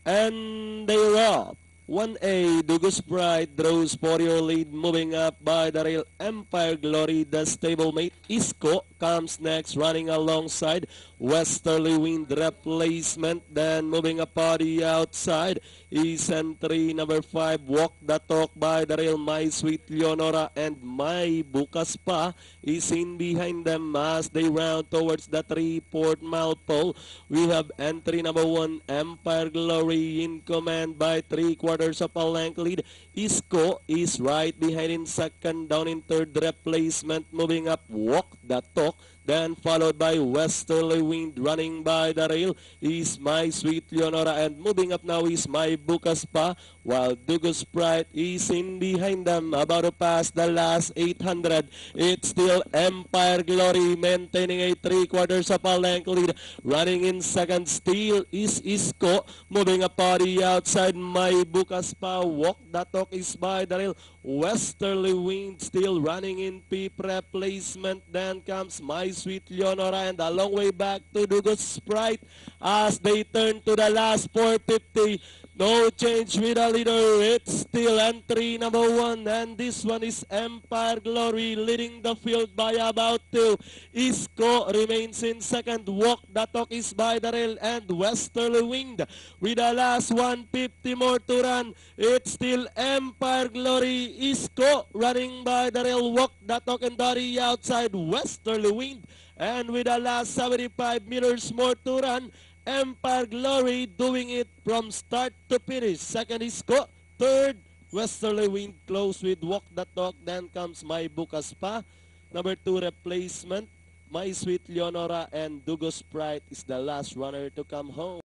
And they're up. 1A, Dugus Pride draws for your lead, moving up by the rail. Empire Glory, the stablemate. Isco comes next, running alongside. Westerly Wind replacement, then moving up on the outside is entry number 5, Walk the Talk by the rail. My Sweet Leonora and My Bukas Pa is in behind them as they round towards the 3-4 mile pole. We have entry number 1, Empire Glory, in command by 3/4 of a length lead. Isco is right behind in second, down in third replacement, moving up Walk the Talk. Then followed by Westerly Wind, running by the rail is My Sweet Leonora, and moving up now is My Bukas Pa, while Dugus Pride is in behind them, about to pass the last 800. It's still Empire Glory maintaining a 3/4 of a length lead. Running in second still is Isco, moving up on the outside. My Bukas Pa, Walk the Talk is by the rail. Westerly Wind still running in peep replacement. Then comes My Sweet Leonora, and a long way back to Dugus Pride as they turn to the last 450. No change with the leader. It's still entry number 1, and this one is Empire Glory leading the field by about 2. Isco remains in second. Walk the Talk is by the rail, and Westerly Wind with the last 150 more to run. It's still Empire Glory. Isco running by the rail. Walk the Talk and Dory outside. Westerly Wind, and with the last 75 meters more to run, Empire Glory doing it from start to finish. Second Isco, third Westerly Wind, close with Walk the Talk. Then comes My Bukas Pa. Number 2 replacement, My Sweet Leonora, and Dugus Pride is the last runner to come home.